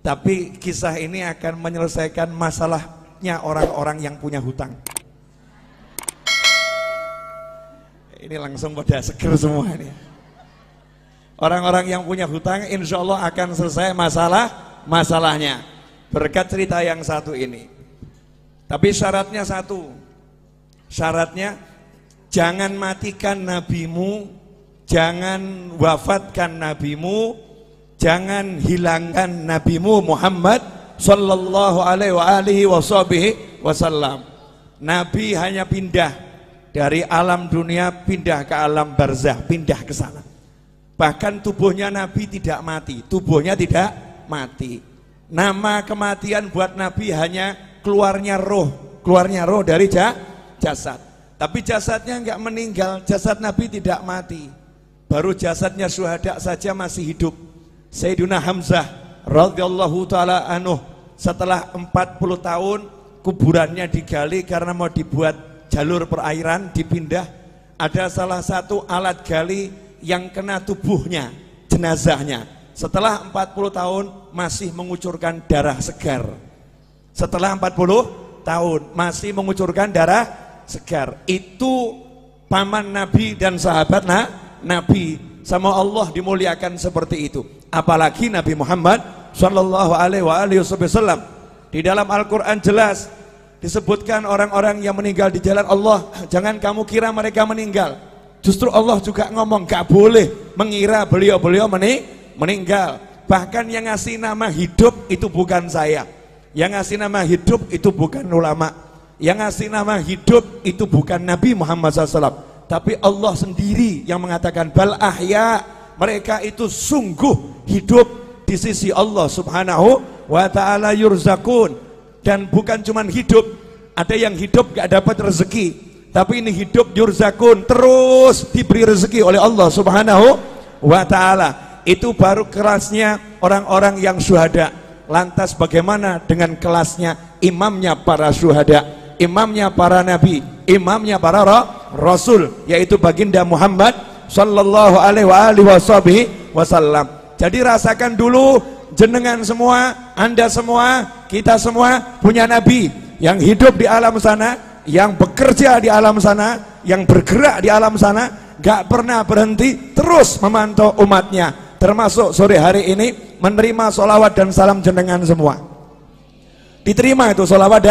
Tapi kisah ini akan menyelesaikan masalahnya orang-orang yang punya hutang. Ini langsung pada seger semua ini. Orang-orang yang punya hutang insya Allah akan selesai masalahnya berkat cerita yang satu ini. Tapi syaratnya satu. Syaratnya jangan matikan nabimu, jangan wafatkan nabimu, jangan hilangkan nabimu Muhammad sallallahu alaihi wasallam. Nabi hanya pindah dari alam dunia pindah ke alam barzah, pindah ke sana. Bahkan tubuhnya Nabi tidak mati, tubuhnya tidak mati. Nama kematian buat Nabi hanya keluarnya roh dari jasad. Tapi jasadnya enggak meninggal, jasad Nabi tidak mati. Baru jasadnya syuhada saja masih hidup. Sayyidina Hamzah radhiyallahu taala anhu setelah 40 tahun kuburannya digali karena mau dibuat jalur perairan, dipindah. Ada salah satu alat gali yang kena tubuhnya, jenazahnya. Setelah 40 tahun masih mengucurkan darah segar. Setelah 40 tahun masih mengucurkan darah segar. Itu paman Nabi dan sahabat Nabi. Sama Allah dimuliakan seperti itu. Apalagi Nabi Muhammad sallallahu alaihi wasallam. Di dalam Al-Quran jelas disebutkan orang-orang yang meninggal di jalan Allah. Jangan kamu kira mereka meninggal. Justru Allah juga ngomong gak boleh mengira beliau-beliau meninggal. Bahkan yang ngasih nama hidup itu bukan saya. Yang ngasih nama hidup itu bukan ulama. Yang ngasih nama hidup itu bukan Nabi Muhammad SAW. Tapi Allah sendiri yang mengatakan bal ahya. Mereka itu sungguh hidup di sisi Allah subhanahu wa ta'ala yurzakun. Dan bukan cuman hidup. Ada yang hidup gak dapat rezeki. Tapi ini hidup yurzakun, terus diberi rezeki oleh Allah subhanahu wa ta'ala. Itu baru kelasnya orang-orang yang syuhada. Lantas bagaimana dengan kelasnya imamnya para syuhada, imamnya para nabi, imamnya para rasul, yaitu baginda Muhammad sallallahu alaihi wasallam. Jadi rasakan dulu, jenengan semua, anda semua, kita semua punya nabi yang hidup di alam sana, yang bekerja di alam sana, yang bergerak di alam sana, gak pernah berhenti, terus memantau umatnya. Termasuk sore hari ini menerima sholawat dan salam jenengan semua. Diterima itu sholawat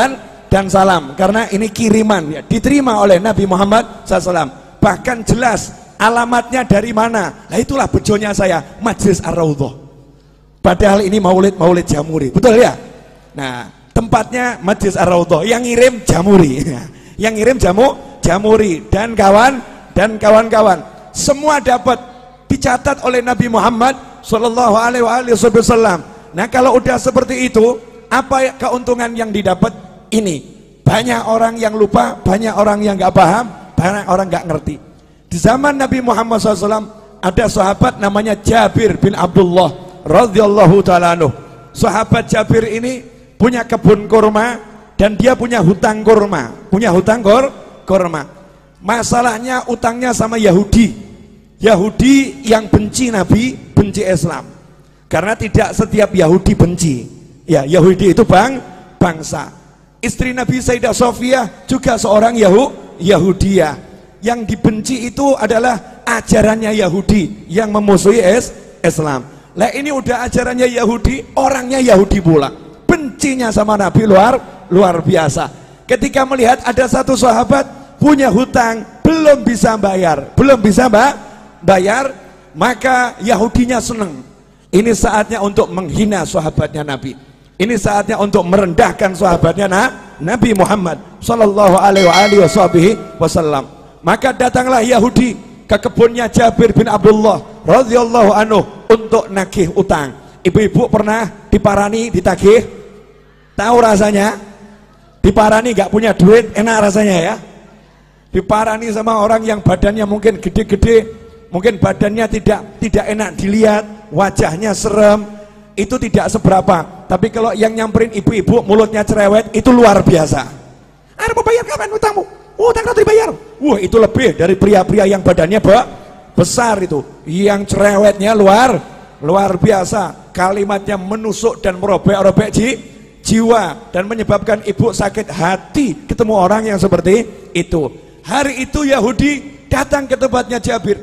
dan salam, karena ini kiriman ya, diterima oleh Nabi Muhammad SAW. Bahkan jelas alamatnya dari mana. Nah itulah bejonya saya, Majlis Ar-Raudhah. Padahal ini maulid Jamuri, betul ya? Nah tempatnya Majlis Ar-Raudhah, yang ngirim Jamuri. Yang ngirim Jamuri dan kawan-kawan semua dapat dicatat oleh Nabi Muhammad sallallahu alaihi wasallam. Nah kalau udah seperti itu, apa keuntungan yang didapat? Ini banyak orang yang lupa, banyak orang yang nggak paham, banyak orang nggak ngerti. Di zaman Nabi Muhammad SAW ada sahabat namanya Jabir bin Abdullah radhiyallahu ta'ala anhu. Sahabat Jabir ini punya kebun kurma dan dia punya hutang kurma, Masalahnya utangnya sama Yahudi yang benci Nabi, benci Islam. Karena tidak setiap Yahudi benci. Ya, Yahudi itu bangsa. Istri Nabi Sayyidah Sofiyah juga seorang Yahudiyah. Yang dibenci itu adalah ajarannya Yahudi yang memusuhi Islam. Lah ini udah ajarannya Yahudi, orangnya Yahudi pula. Bencinya sama Nabi luar biasa. Ketika melihat ada satu sahabat punya hutang belum bisa bayar, maka Yahudinya senang. Ini saatnya untuk menghina sahabatnya Nabi. Ini saatnya untuk merendahkan sahabatnya Nabi Muhammad sallallahu alaihi wasallam. Maka datanglah Yahudi ke kebunnya Jabir bin Abdullah radhiyallahu anhu untuk nagih utang. Ibu-ibu pernah diparani, ditagih? Tahu rasanya? Diparani gak punya duit, enak rasanya ya? Diparani sama orang yang badannya mungkin gede-gede, mungkin badannya tidak enak dilihat, wajahnya serem, itu tidak seberapa. Tapi kalau yang nyamperin ibu-ibu mulutnya cerewet, itu luar biasa. Ada mau bayar kapan utangmu? Utang nanti dibayar. Wah itu lebih dari pria-pria yang badannya besar itu, yang cerewetnya luar biasa. kalimatnya menusuk dan merobek-robek jiwa dan menyebabkan ibu sakit hati ketemu orang yang seperti itu. Hari itu Yahudi datang ke tempatnya Jabir.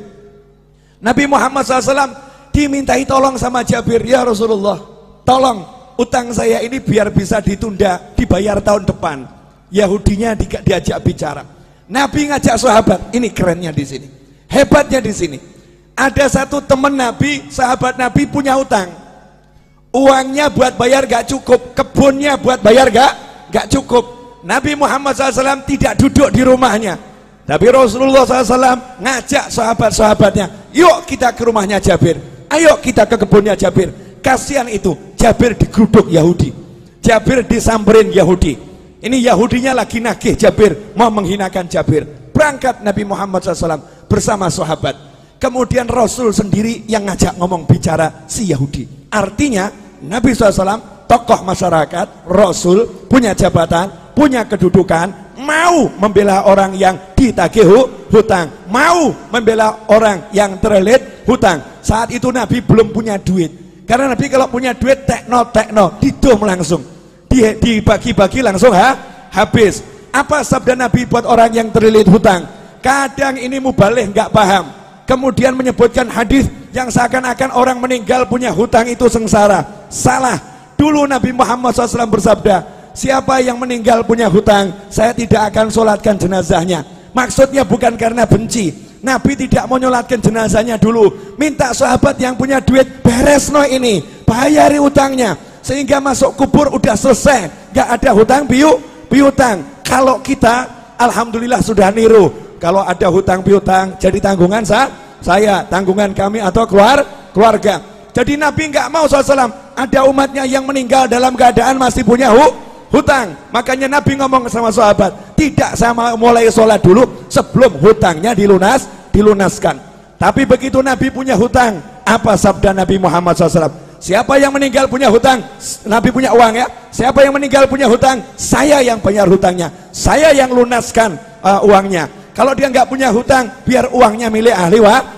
Nabi Muhammad SAW dimintai tolong sama Jabir, ya Rasulullah, tolong utang saya ini biar bisa ditunda, dibayar tahun depan. Yahudinya diajak bicara. Nabi ngajak sahabat, ini kerennya di sini, hebatnya di sini. Ada satu teman Nabi, sahabat Nabi punya utang. Uangnya buat bayar gak cukup, kebunnya buat bayar gak cukup. Nabi Muhammad SAW tidak duduk di rumahnya, tapi Rasulullah SAW ngajak sahabat-sahabatnya, yuk kita ke rumahnya Jabir, ayo kita ke kebunnya Jabir. Kasihan itu, Jabir digeruduk Yahudi, Jabir disamperin Yahudi. Ini Yahudinya lagi nagih Jabir, mau menghinakan Jabir. Berangkat Nabi Muhammad SAW bersama sahabat. Kemudian Rasul sendiri yang ngajak ngomong bicara si Yahudi. Artinya Nabi SAW tokoh masyarakat, Rasul punya jabatan, punya kedudukan, mau membela orang yang ditagih hutang, mau membela orang yang terlilit hutang. Saat itu Nabi belum punya duit, karena Nabi kalau punya duit tekno didom langsung, dibagi-bagi langsung habis. Apa sabda Nabi buat orang yang terlilit hutang? Kadang ini mubalih nggak paham, kemudian menyebutkan hadis yang seakan-akan orang meninggal punya hutang itu sengsara. Salah. Dulu Nabi Muhammad SAW bersabda, siapa yang meninggal punya hutang, saya tidak akan sholatkan jenazahnya. Maksudnya bukan karena benci, Nabi tidak mau nyolatkan jenazahnya dulu, minta sahabat yang punya duit, beres no ini, bayari hutangnya, sehingga masuk kubur udah selesai, gak ada hutang piutang. Kalau kita alhamdulillah sudah niru, kalau ada hutang piutang jadi tanggungan saya, tanggungan kami atau keluarga. Jadi Nabi nggak mau SAW ada umatnya yang meninggal dalam keadaan masih punya hutang. Makanya Nabi ngomong sama sahabat, tidak sama mulai sholat dulu sebelum hutangnya dilunaskan. Tapi begitu Nabi punya hutang, apa sabda Nabi Muhammad SAW? Siapa yang meninggal punya hutang, Nabi punya uang ya, siapa yang meninggal punya hutang, saya yang bayar hutangnya, saya yang lunaskan uangnya. Kalau dia nggak punya hutang, biar uangnya milik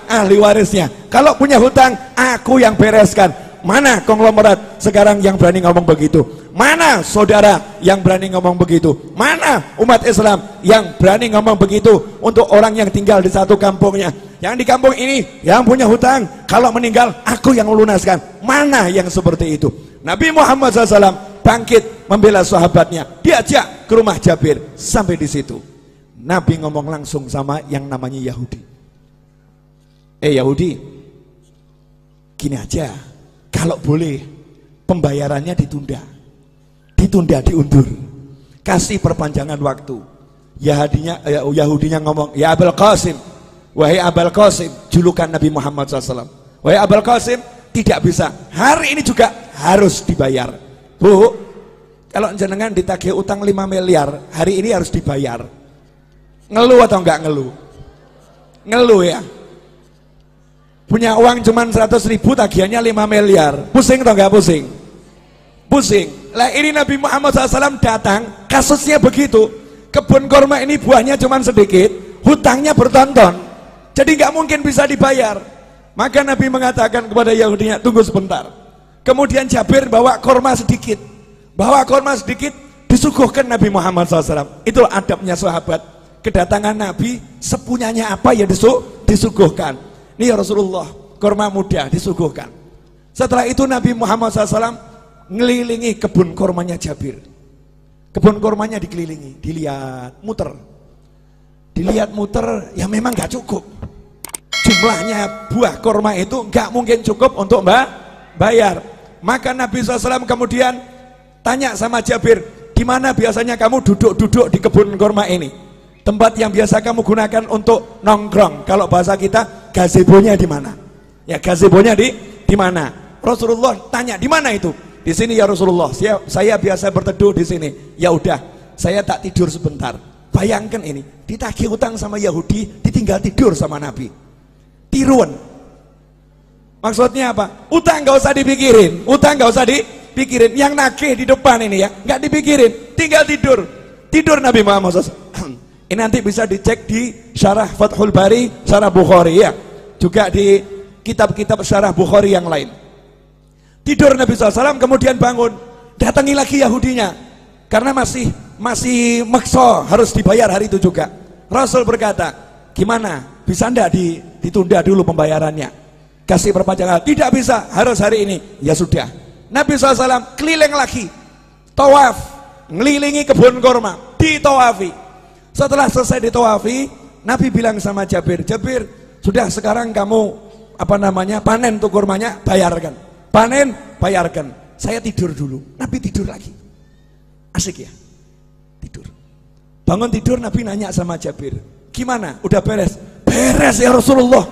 ahli warisnya. Kalau punya hutang, aku yang bereskan. Mana konglomerat sekarang yang berani ngomong begitu? Mana saudara yang berani ngomong begitu? Mana umat Islam yang berani ngomong begitu untuk orang yang tinggal di satu kampungnya? Yang di kampung ini yang punya hutang, kalau meninggal aku yang melunaskan. Mana yang seperti itu? Nabi Muhammad SAW bangkit membela sahabatnya, diajak ke rumah Jabir. Sampai di situ Nabi ngomong langsung sama yang namanya Yahudi. Yahudi, gini aja, kalau boleh pembayarannya ditunda, diundur, kasih perpanjangan waktu. Yahudinya ngomong, ya Abul Qasim, wahai Abul Qasim, julukan Nabi Muhammad SAW, wahai Abul Qasim, tidak bisa, hari ini juga harus dibayar. Bu, kalau jenengan ditagih utang 5 miliar, hari ini harus dibayar. Ngeluh atau enggak ngeluh? Ngeluh ya. Punya uang cuman 100.000, tagihannya 5 miliar. Pusing atau enggak pusing? Pusing. Lah ini Nabi Muhammad SAW datang, kasusnya begitu. Kebun korma ini buahnya cuman sedikit, hutangnya bertonton, jadi enggak mungkin bisa dibayar. Maka Nabi mengatakan kepada Yahudinya, tunggu sebentar. Kemudian Jabir bawa korma sedikit, disuguhkan Nabi Muhammad SAW. Itulah adabnya sahabat. Kedatangan Nabi sepunyanya apa ya disuguhkan. Ini ya Rasulullah, korma muda disuguhkan. Setelah itu Nabi Muhammad SAW ngelilingi kebun kormanya Jabir. Kebun kormanya dikelilingi, dilihat muter, ya memang gak cukup. Jumlahnya buah korma itu gak mungkin cukup untuk bayar. Maka Nabi SAW kemudian tanya sama Jabir, di mana biasanya kamu duduk-duduk di kebun korma ini? Tempat yang biasa kamu gunakan untuk nongkrong. Kalau bahasa kita, gazebonya di mana? Ya, gazebonya di mana? Rasulullah tanya, di mana itu? Di sini ya Rasulullah. Saya biasa berteduh di sini. Ya udah, saya tak tidur sebentar. Bayangkan ini, ditagih utang sama Yahudi, ditinggal tidur sama Nabi. Tiruan. Maksudnya apa? Utang nggak usah dipikirin. Yang nagih di depan ini ya, nggak dipikirin, tinggal tidur. Tidur Nabi Muhammad SAW. Ini nanti bisa dicek di Syarah Fathul Bari, Syarah Bukhari ya. Juga di kitab-kitab Syarah Bukhari yang lain. Tidur Nabi SAW, kemudian bangun. Datangi lagi Yahudinya. Karena masih maksa harus dibayar hari itu juga. Rasul berkata, gimana? Bisa enggak ditunda dulu pembayarannya? Kasih perpanjangan. Tidak bisa, harus hari ini. Ya sudah. Nabi SAW keliling lagi. Tawaf. Ngelilingi kebun kurma. Ditawafi. Setelah selesai ditawafi, Nabi bilang sama Jabir, Jabir, sudah sekarang kamu panen tuh kurmanya, bayarkan. Panen, bayarkan. Saya tidur dulu. Nabi tidur lagi. Asik ya? Tidur. Bangun tidur, Nabi nanya sama Jabir, gimana? Udah beres? Beres ya Rasulullah.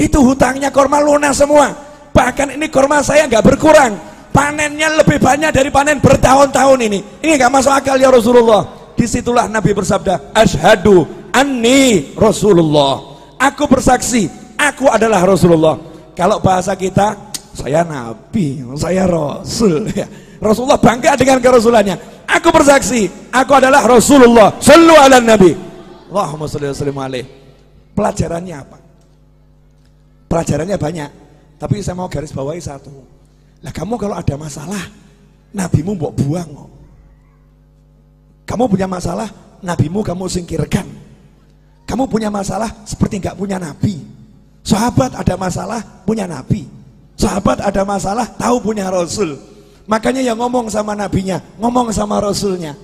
Itu hutangnya kurma lunas semua. Bahkan ini kurma saya nggak berkurang. Panennya lebih banyak dari panen bertahun-tahun ini. Ini nggak masuk akal ya Rasulullah. Disitulah Nabi bersabda, Ashhadu anni Rasulullah. Aku bersaksi, aku adalah Rasulullah. Kalau bahasa kita, saya Nabi, saya Rasul. Rasulullah bangga dengan kerasulannya. Aku bersaksi, aku adalah Rasulullah. Sallu ala Nabi. Allahumma sholli wa sallim alaih. Pelajarannya apa? Pelajarannya banyak, tapi saya mau garis bawahi satu. Lah kamu kalau ada masalah, nabimu mbok buang. Kamu punya masalah, nabimu kamu singkirkan. Kamu punya masalah seperti nggak punya nabi. Sahabat ada masalah, punya nabi. Sahabat ada masalah, tahu punya Rasul. Makanya yang ngomong sama nabinya, ngomong sama Rasulnya.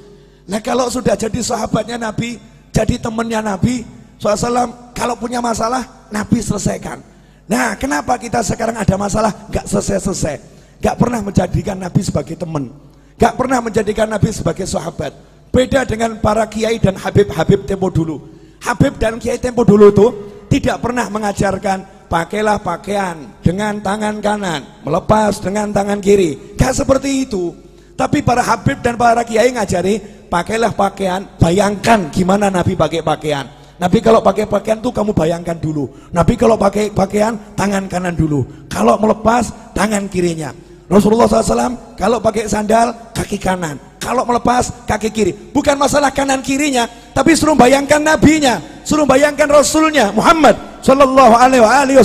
Nah kalau sudah jadi sahabatnya Nabi, jadi temannya Nabi SAW, kalau punya masalah, Nabi selesaikan. Nah kenapa kita sekarang ada masalah, nggak selesai-selesai, nggak pernah menjadikan Nabi sebagai teman, nggak pernah menjadikan Nabi sebagai sahabat. Beda dengan para kiai dan habib-habib tempo dulu. Habib dan kiai tempo dulu tuh tidak pernah mengajarkan pakailah pakaian dengan tangan kanan, melepas dengan tangan kiri. Gak seperti itu. Tapi para habib dan para kiai ngajari pakailah pakaian, bayangkan gimana Nabi pakai pakaian. Nabi kalau pakai pakaian tuh kamu bayangkan dulu. Nabi kalau pakai pakaian tangan kanan dulu. Kalau melepas tangan kirinya. Rasulullah SAW kalau pakai sandal kaki kanan, kalau melepas kaki kiri. Bukan masalah kanan kirinya, tapi suruh bayangkan nabinya, suruh bayangkan Rasulnya Muhammad Sallallahu Alaihi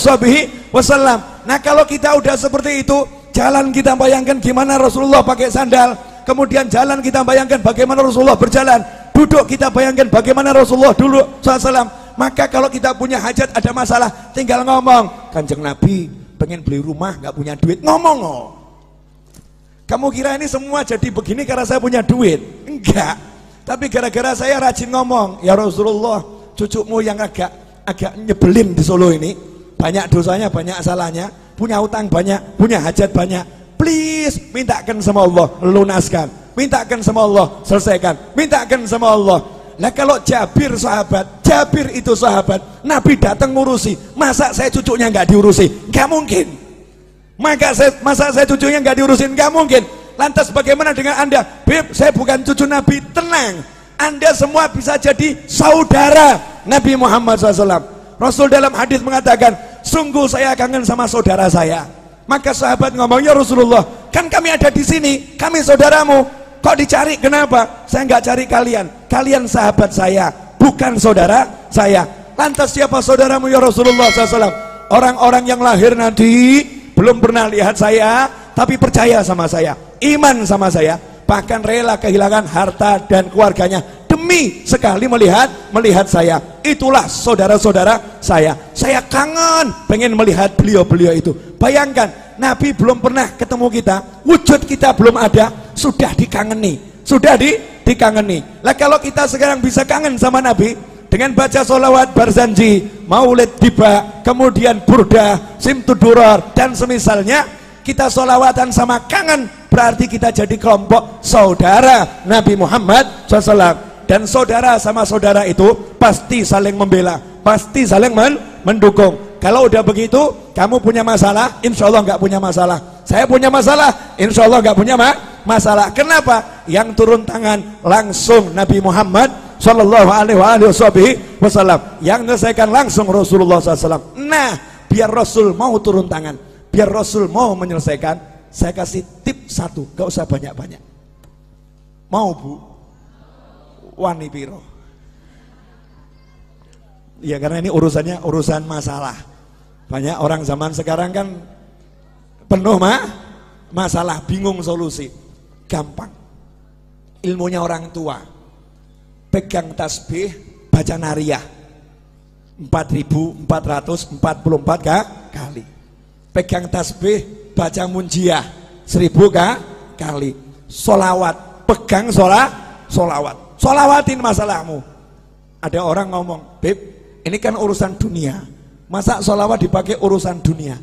Wasallam. Nah kalau kita udah seperti itu, jalan kita bayangkan gimana Rasulullah pakai sandal, kemudian jalan kita bayangkan bagaimana Rasulullah berjalan, duduk kita bayangkan bagaimana Rasulullah dulu SAW. Maka kalau kita punya hajat, ada masalah, tinggal ngomong, Kanjeng Nabi pengen beli rumah nggak punya duit, ngomong. Oh. Kamu kira ini semua jadi begini karena saya punya duit? Enggak. Tapi gara-gara saya rajin ngomong, ya Rasulullah, cucumu yang agak nyebelin di Solo ini, banyak dosanya, banyak salahnya, punya utang banyak, punya hajat banyak. Please, mintakan sama Allah, lunaskan. Mintakan sama Allah, selesaikan. Mintakan sama Allah. Nah kalau Jabir sahabat, Jabir itu sahabat, Nabi datang ngurusi, masa saya cucunya nggak diurusi? Nggak mungkin. Masa saya cucunya nggak diurusin? Nggak mungkin. Lantas bagaimana dengan Anda? Beb, saya bukan cucu Nabi. Tenang, Anda semua bisa jadi saudara Nabi Muhammad SAW. Rasul dalam hadis mengatakan, sungguh saya kangen sama saudara saya. Maka sahabat ngomong, ya Rasulullah, kan kami ada di sini, kami saudaramu, kok dicari? Kenapa? Saya nggak cari kalian, kalian sahabat saya, bukan saudara saya. Lantas siapa saudaramu ya Rasulullah SAW? Orang-orang yang lahir nanti belum pernah lihat saya, tapi percaya sama saya, iman sama saya, bahkan rela kehilangan harta dan keluarganya demi sekali melihat saya. Itulah saudara-saudara saya. Saya kangen pengen melihat beliau-beliau itu. Bayangkan, Nabi belum pernah ketemu kita, wujud kita belum ada, sudah dikangeni, dikangeni. Lah kalau kita sekarang bisa kangen sama Nabi dengan baca sholawat Barzanji, Maulid Tiba, kemudian Burdah, Simtudurar dan semisalnya, kita sholawatan sama kangen, berarti kita jadi kelompok saudara Nabi Muhammad SAW. Dan saudara sama saudara itu pasti saling membela, pasti saling mendukung. Kalau udah begitu, kamu punya masalah, insya Allah nggak punya masalah. Saya punya masalah, insya Allah nggak punya masalah. Kenapa? Yang turun tangan langsung Nabi Muhammad Sallallahu Alaihi Wasallam, yang menyelesaikan langsung Rasulullah SAW. Nah, biar Rasul mau turun tangan, biar Rasul mau menyelesaikan, saya kasih tip satu, gak usah banyak-banyak. Mau bu? Wani piro? Ya karena ini urusannya urusan masalah. Banyak orang zaman sekarang kan penuh masalah bingung solusi, gampang. Ilmunya orang tua. Pegang tasbih, baca nariyah 4.444 kali. Pegang tasbih, baca munjiah 1.000 kali. Solawat, pegang solawat. Solawatin masalahmu. Ada orang ngomong, Beb, ini kan urusan dunia. Masa solawat dipakai urusan dunia?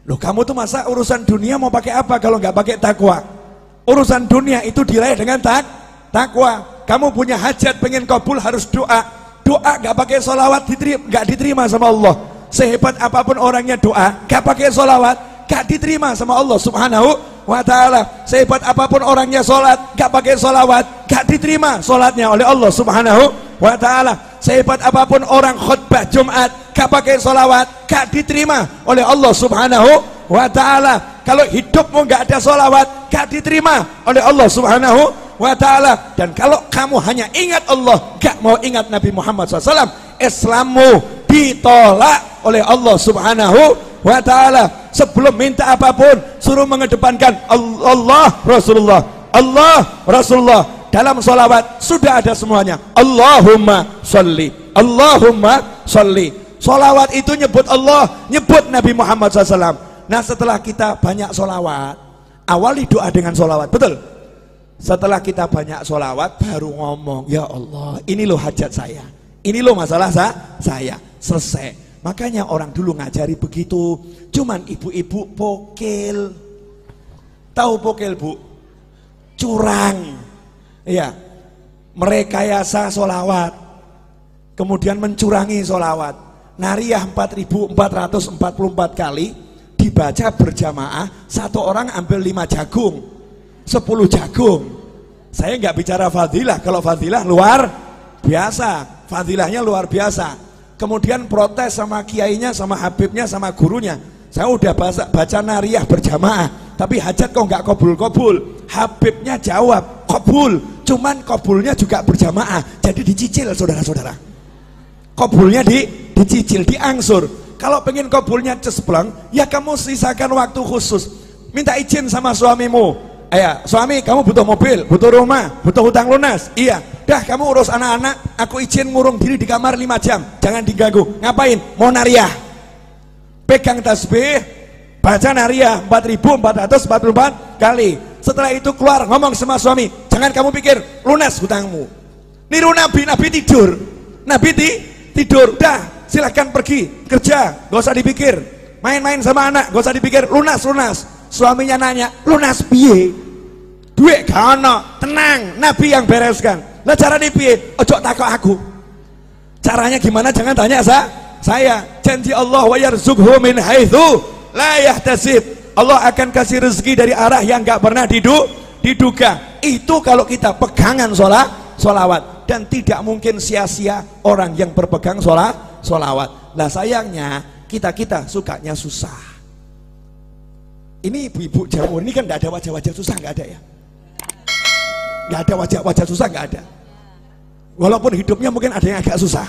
Loh, kamu tuh masa urusan dunia mau pakai apa kalau nggak pakai takwa? Urusan dunia itu diraih dengan takwa. Kamu punya hajat pengen kabul harus doa. Doa nggak pakai solawat nggak diterima sama Allah. Sehebat apapun orangnya doa, nggak pakai solawat nggak diterima sama Allah Subhanahu wa ta'ala. Sehebat apapun orangnya sholat, nggak pakai solawat nggak diterima sholatnya oleh Allah Subhanahu wa ta'ala. Sehebat apapun orang khutbah Jumat, gak pakai solawat, gak diterima oleh Allah Subhanahu wa ta'ala. Kalau hidupmu gak ada solawat, gak diterima oleh Allah Subhanahu wa ta'ala. Dan kalau kamu hanya ingat Allah, gak mau ingat Nabi Muhammad SAW, Islammu ditolak oleh Allah Subhanahu wa ta'ala. Sebelum minta apapun, suruh mengedepankan Allah Rasulullah, Allah Rasulullah. Dalam sholawat sudah ada semuanya. Allahumma sholli, Allahumma sholli. Sholawat itu nyebut Allah, nyebut Nabi Muhammad SAW. Nah, setelah kita banyak sholawat, awali doa dengan sholawat, betul? Setelah kita banyak sholawat, baru ngomong, ya Allah, ini loh hajat saya, ini loh masalah saya, selesai. Makanya orang dulu ngajari begitu. Cuman ibu-ibu pokil. Tahu pokil, Bu? Curang. Ya, merekayasa solawat, kemudian mencurangi solawat. Nariyah 4.444 kali dibaca berjamaah, satu orang ambil 5 jagung, 10 jagung. Saya nggak bicara fadilah, kalau fadilah luar biasa, fadilahnya luar biasa. Kemudian protes sama kiainya, sama habibnya, sama gurunya. Saya udah baca nariyah berjamaah, tapi hajat kok nggak kabul-kabul. Habibnya jawab kabul, cuman kabulnya juga berjamaah, jadi dicicil saudara-saudara. Kabulnya dicicil, diangsur. Kalau pengen kabulnya cespleng, ya kamu sisakan waktu khusus. Minta izin sama suamimu. Ya, suami, kamu butuh mobil, butuh rumah, butuh hutang lunas. Iya, dah kamu urus anak-anak, aku izin ngurung diri di kamar 5 jam, jangan diganggu. Ngapain? Mau nariyah. Pegang tasbih, baca nariyah 4.444 kali. Setelah itu keluar ngomong sama suami, jangan kamu pikir lunas hutangmu. Niru Nabi, Nabi tidur. Nabi tidur, dah silahkan pergi kerja, gak usah dipikir. Main-main sama anak, gak usah dipikir, lunas. Suaminya nanya, lunas piye? Duit gak ono, tenang, Nabi yang bereskan. Lah caranya piye? Ojo takut aku. Caranya gimana? Jangan tanya saya. Janji Allah, wa yarzuqhu min haitsu la yahtasib. Allah akan kasih rezeki dari arah yang gak pernah diduga. Itu kalau kita pegangan sholawat. Dan tidak mungkin sia-sia orang yang berpegang sholawat. Nah sayangnya kita sukanya susah. Ini ibu-ibu Jawa ini kan gak ada wajah-wajah susah, gak ada ya. Gak ada wajah-wajah susah, gak ada. Walaupun hidupnya mungkin ada yang agak susah,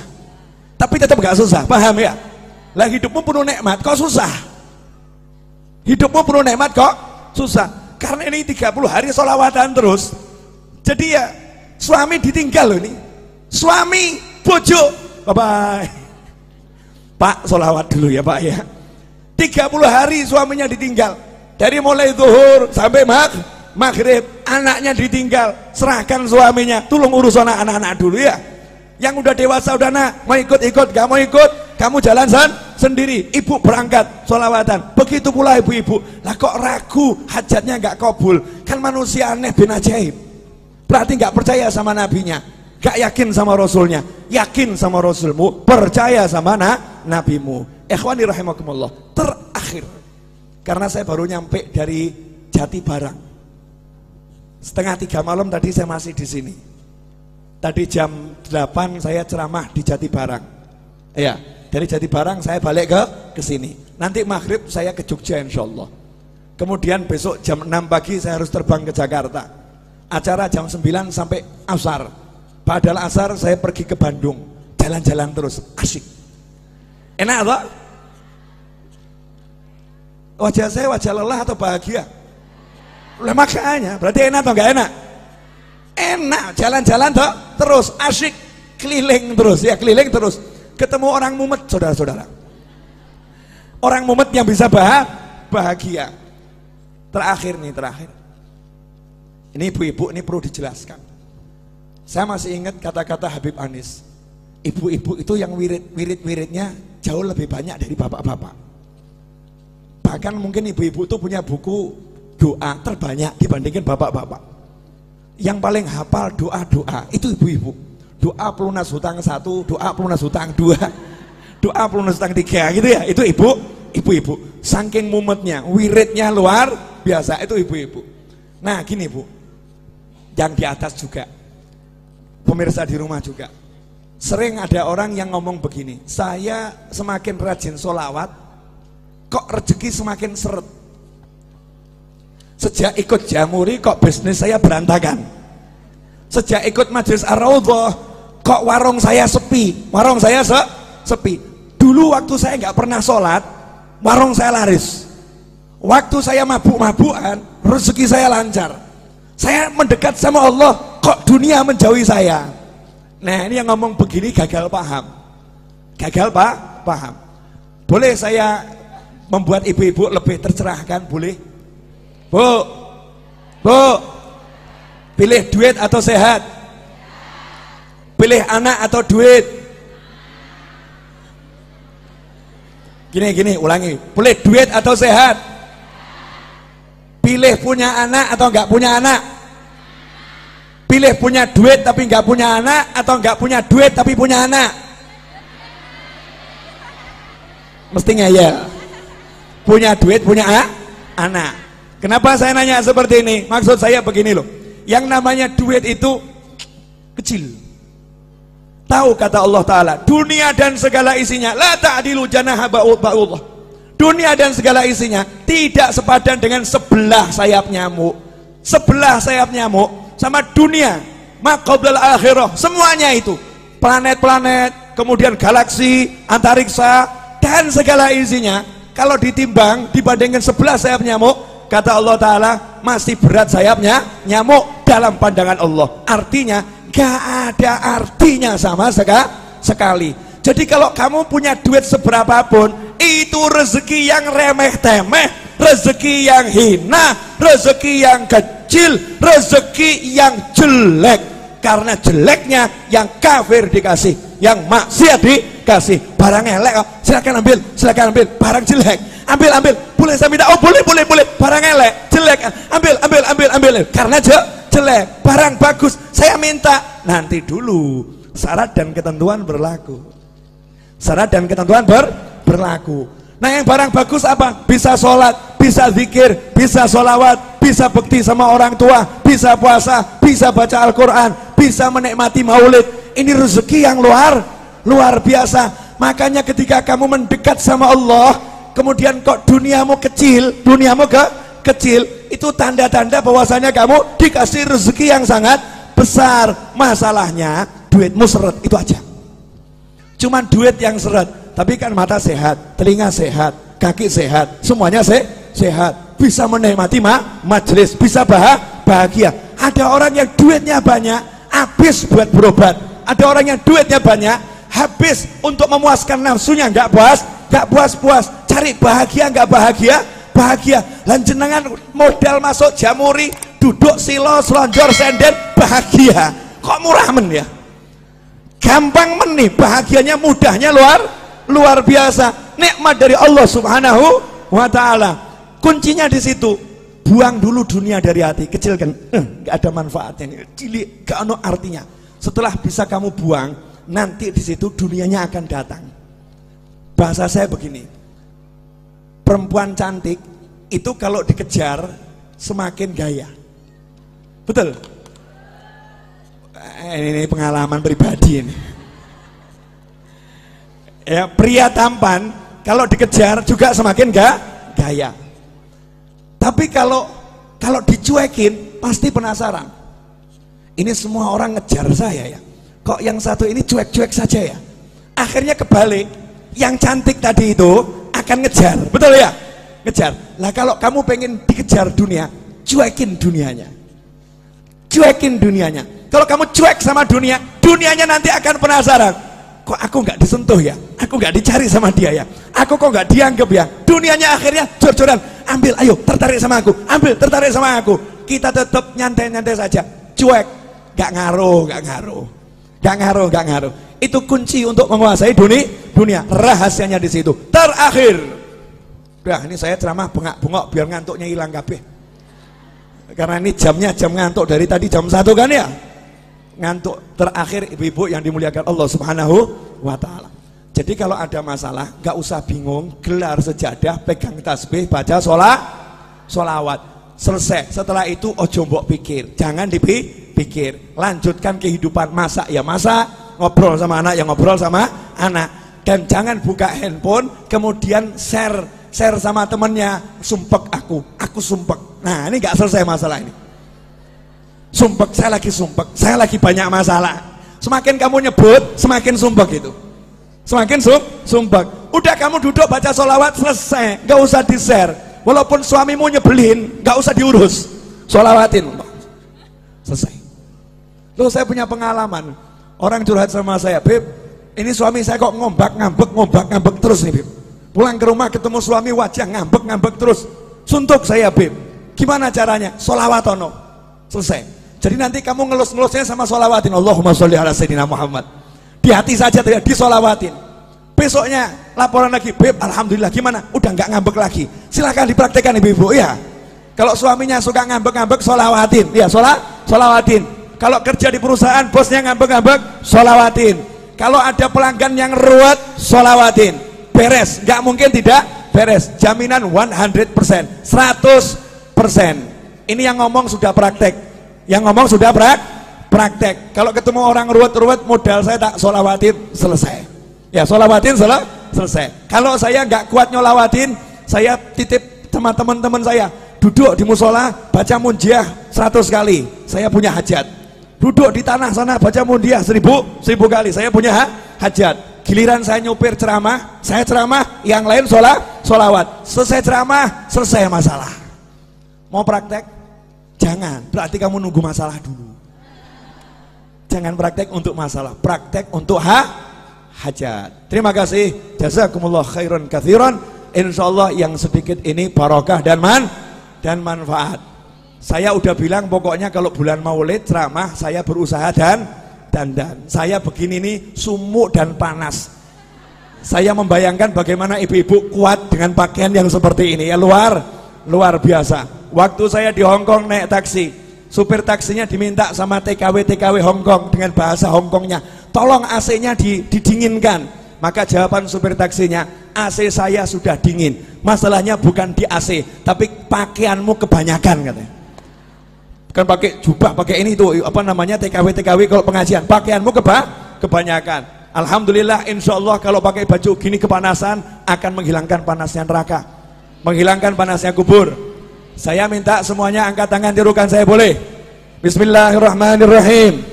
tapi tetap gak susah, paham ya? Lah hidupmu penuh nikmat kok susah. Hidupmu penuh nikmat kok susah. Karena ini 30 hari sholawatan terus. Jadi ya suami ditinggal loh ini. Suami, bojo, bye-bye. Pak, sholawat dulu ya Pak ya. 30 hari suaminya ditinggal. Dari mulai zuhur sampai maghrib, anaknya ditinggal. Serahkan suaminya, tolong urus anak-anak dulu ya. Yang udah dewasa udah nak, mau ikut, gak mau ikut, kamu jalan sendiri. Ibu berangkat sholawatan. Begitu pula ibu-ibu. Lah kok ragu, hajatnya gak kabul? Kan manusia aneh bin ajaib. Berarti gak percaya sama nabinya, gak yakin sama rasulnya. Yakin sama rasulmu, percaya sama nabimu. Ikhwani rahimakumullah. Terakhir, karena saya baru nyampe dari Jati Barang, 2:30 malam tadi saya masih di sini. Tadi jam 8 saya ceramah di Jati Barang. Ya, dari Jati Barang saya balik ke sini. Nanti maghrib saya ke Jogja insyaallah. Kemudian besok jam 6 pagi saya harus terbang ke Jakarta. Acara jam 9 sampai asar. Padahal asar saya pergi ke Bandung, jalan-jalan terus, asik. Enak tak? Wajah saya wajah lelah atau bahagia? Lah makanya, berarti enak atau enggak enak? Enak, jalan-jalan toh terus asyik, keliling terus ya, keliling terus. Ketemu orang mumet, saudara-saudara. Orang mumet yang bisa bahagia. Terakhir. Ini ibu-ibu, ini perlu dijelaskan. Saya masih ingat kata-kata Habib Anis. Ibu-ibu itu yang wirid-wiridnya jauh lebih banyak dari bapak-bapak. Bahkan mungkin ibu-ibu itu punya buku doa terbanyak dibandingkan bapak-bapak. Yang paling hafal doa-doa itu ibu-ibu. Doa pelunas hutang 1, doa pelunas hutang 2, doa pelunas hutang 3 gitu ya. Itu ibu-ibu. Saking mumetnya, wiridnya luar biasa, itu ibu-ibu. Nah gini Bu, yang di atas juga, pemirsa di rumah juga, sering ada orang yang ngomong begini, saya semakin rajin sholawat, kok rezeki semakin seret. Sejak ikut Jamuri kok bisnis saya berantakan. Sejak ikut Majelis Ar-Raudhah kok warung saya sepi. Warung saya sepi. Dulu waktu saya nggak pernah sholat, warung saya laris. Waktu saya mabuk-mabukan, rezeki saya lancar. Saya mendekat sama Allah, kok dunia menjauhi saya. Nah ini yang ngomong begini gagal paham. Gagal paham. Boleh saya membuat ibu-ibu lebih tercerahkan? Boleh? Bu, pilih duit atau sehat? Pilih anak atau duit? Gini, ulangi. Pilih duit atau sehat? Pilih punya anak atau enggak punya anak? Pilih punya duit tapi enggak punya anak, atau enggak punya duit tapi punya anak? Mestinya ya. Punya duit, punya anak. Kenapa saya nanya seperti ini? Maksud saya begini loh. Yang namanya duit itu kecil. Tahu kata Allah Ta'ala, dunia dan segala isinya la ta'dilu janaha ba'ullah. Dunia dan segala isinya tidak sepadan dengan sebelah sayap nyamuk. Sebelah sayap nyamuk sama dunia, maqablal akhirah, semuanya itu. Planet-planet, kemudian galaksi, antariksa, dan segala isinya, kalau ditimbang dibandingkan sebelah sayap nyamuk, kata Allah Ta'ala, masih berat sayapnya nyamuk dalam pandangan Allah. Artinya gak ada artinya sama sekali. Jadi kalau kamu punya duit seberapapun, itu rezeki yang remeh-temeh, rezeki yang hina, rezeki yang kecil, rezeki yang jelek. Karena jeleknya yang kafir dikasih, yang maksiat dikasih. Barang elek, silakan ambil, barang jelek, ambil, boleh saya minta? Oh boleh, barang elek, jelek, ambil, karena jelek. Barang bagus, saya minta. Nanti dulu, syarat dan ketentuan berlaku. Syarat dan ketentuan berlaku. Nah yang barang bagus apa? Bisa sholat, bisa zikir, bisa sholawat, bisa bekti sama orang tua, bisa puasa, bisa baca Al-Quran, bisa menikmati maulid. Ini rezeki yang luar biasa. Makanya ketika kamu mendekat sama Allah, kemudian kok duniamu kecil, kecil, itu tanda-tanda bahwasanya kamu dikasih rezeki yang sangat besar. Masalahnya duitmu seret, itu aja. Cuman duit yang seret, tapi kan mata sehat, telinga sehat, kaki sehat, semuanya sehat, bisa menikmati majelis, bisa bahagia. Ada orang yang duitnya banyak, habis buat berobat. Ada orang yang duitnya banyak, habis untuk memuaskan nafsunya, nggak puas, cari bahagia, nggak bahagia. Lanjenengan modal masuk Jamuri, duduk silo, selonjor, senden, bahagia. Kok murah men ya? Gampang men nih, bahagianya, mudahnya luar biasa. Nikmat dari Allah Subhanahu wa Ta'ala. Kuncinya di situ. Buang dulu dunia dari hati. Kecil kan, nggak ada manfaatnya, cilik, gak ada artinya. Setelah bisa kamu buang, nanti di situ dunianya akan datang. Bahasa saya begini, perempuan cantik itu kalau dikejar semakin gaya. Betul? Ini pengalaman pribadi ini. Ya, pria tampan kalau dikejar juga semakin gaya. Tapi kalau dicuekin pasti penasaran. Ini semua orang ngejar saya ya. Kok yang satu ini cuek-cuek saja ya? Akhirnya kebalik. Yang cantik tadi itu akan ngejar, betul ya? Ngejar. Lah kalau kamu pengen dikejar dunia, cuekin dunianya. Cuekin dunianya. Kalau kamu cuek sama dunia, dunianya nanti akan penasaran. Kok aku nggak disentuh ya? Aku nggak dicari sama dia ya? Aku kok nggak dianggap ya? Dunianya akhirnya jor-joran. Ambil, ayo, tertarik sama aku. Ambil, tertarik sama aku. Kita tetap nyantai-nyantai saja. Cuek, nggak ngaruh. Itu kunci untuk menguasai dunia. Rahasianya di situ. Terakhir, udah ini saya ceramah bengak-bengok biar ngantuknya hilang kabeh. Karena ini jamnya jam ngantuk dari tadi jam 1 kan ya. Ngantuk. Terakhir ibu-ibu yang dimuliakan Allah Subhanahu wa ta'ala. Jadi kalau ada masalah gak usah bingung, gelar sejadah, pegang tasbih, baca sholawat, selesai. Setelah itu ojo mbok pikir, jangan dipikir, lanjutkan kehidupan. Masak ya masak, ngobrol sama anak ya ngobrol sama anak, dan jangan buka handphone kemudian share sama temennya, sumpek aku sumpek. Nah ini gak selesai masalah ini. Sumpek, saya lagi banyak masalah. Semakin kamu nyebut, semakin sumpek itu. Semakin sumpek. Udah kamu duduk baca sholawat, selesai, gak usah di share. Walaupun suamimu nyebelin, gak usah diurus, sholawatin, selesai. Loh, saya punya pengalaman, orang curhat sama saya, Beb, ini suami saya kok ngombak-ngambek terus nih, Beb. Pulang ke rumah ketemu suami wajah ngambek terus. Suntuk saya, Beb. Gimana caranya? Sholawatono. Selesai. Jadi nanti kamu ngelus-ngelusnya sama sholawatin. Allahumma sholli ala sayyidina Muhammad. Di hati saja tidak disolawatin. Besoknya laporan lagi, Beb, alhamdulillah gimana? Udah nggak ngambek lagi. Silahkan dipraktekkan ibu-ibu ya. Kalau suaminya suka ngambek-ngambek, sholawatin. Ya, sholawatin. Kalau kerja di perusahaan, bosnya ngambek-ngambek, sholawatin. Kalau ada pelanggan yang ruwet, sholawatin. Beres, nggak mungkin tidak beres. Jaminan 100%, 100%. Ini yang ngomong sudah praktek. Yang ngomong sudah praktek. Kalau ketemu orang ruwet-ruwet, modal saya tak sholawatin, selesai. Ya, sholawatin selesai. Kalau saya nggak kuat nyolawatin, saya titip sama teman-teman saya, duduk di musola baca munjiah 100 kali, saya punya hajat. Duduk di tanah sana baca munjiah 1000 kali, saya punya hajat. Giliran saya nyupir ceramah, saya ceramah, yang lain sholawat. Selesai ceramah, selesai masalah. Mau praktek? Jangan, berarti kamu nunggu masalah dulu. Jangan praktek untuk masalah, praktek untuk hajat. Terima kasih, jazakumullah khairan katsiran. Insyaallah yang sedikit ini barokah dan manfaat. Saya udah bilang pokoknya kalau bulan Maulid ceramah saya berusaha dan saya begini nih sumuk dan panas. Saya membayangkan bagaimana ibu-ibu kuat dengan pakaian yang seperti ini ya, luar biasa. Waktu saya di Hongkong naik taksi, supir taksinya diminta sama TKW Hongkong dengan bahasa Hongkongnya, tolong AC-nya didinginkan. Maka jawaban supir taksinya, AC saya sudah dingin. Masalahnya bukan di AC, tapi pakaianmu kebanyakan katanya. Bukan pakai jubah, pakai ini tuh apa namanya TKW kalau pengajian, pakaianmu kebanyakan. Alhamdulillah, insya Allah kalau pakai baju gini kepanasan akan menghilangkan panasnya neraka, menghilangkan panasnya kubur. Saya minta semuanya angkat tangan, tirukan saya boleh? Bismillahirrahmanirrahim.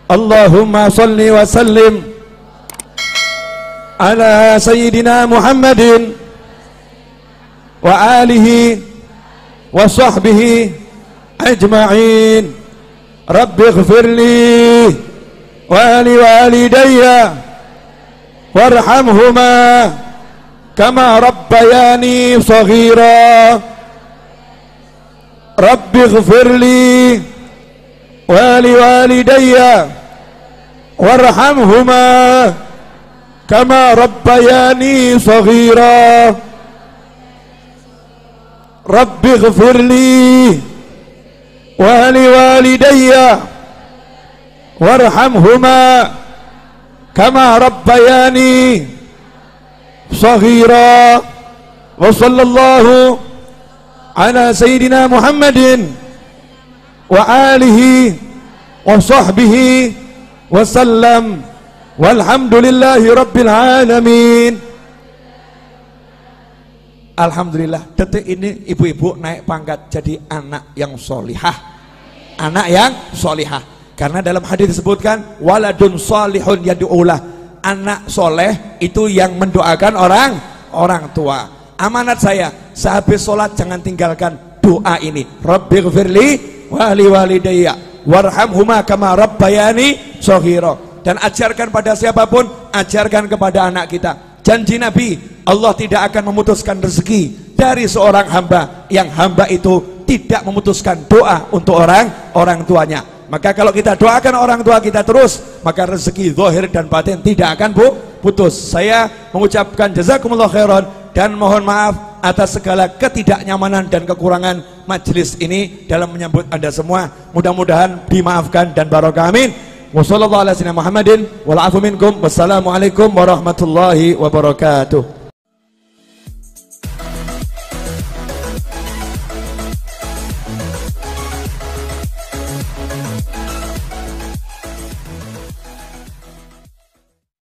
Allahumma salli wa sallim ala sayyidina Muhammadin wa alihi wa sahbihi ajma'in. Rabbi ighfirli wa li walidayya warhamhuma kama rabbayani saghira. Rabbi ighfirli wa li walidayya warhamhuma kama rabbayani saghira. Rabbi ighfirli wa li walidayya warhamhuma kama rabbayani saghira. Wa sallallahu ala sayyidina Muhammadin wa alihi wa sahbihi wa sallam walhamdulillahi rabbil alamin. Alhamdulillah, detik ini ibu-ibu naik pangkat jadi anak yang solihah. Anak yang solihah. Karena dalam hadis disebutkan waladun solihun yad'ulah. Anak soleh itu yang mendoakan orang tua. Amanat saya, sehabis sholat jangan tinggalkan doa ini, Rabbighfirli wa li walidayya warhamhuma kama rabbayani shaghira. Dan ajarkan pada siapapun, ajarkan kepada anak kita. Janji Nabi, Allah tidak akan memutuskan rezeki dari seorang hamba yang hamba itu tidak memutuskan doa untuk orang tuanya. Maka kalau kita doakan orang tua kita terus, maka rezeki zahir dan batin tidak akan putus. Saya mengucapkan jazakumullah khairan dan mohon maaf atas segala ketidaknyamanan dan kekurangan majelis ini dalam menyambut Anda semua. Mudah-mudahan dimaafkan dan barokah, amin. Wassalamualaikum warahmatullahi wabarakatuh.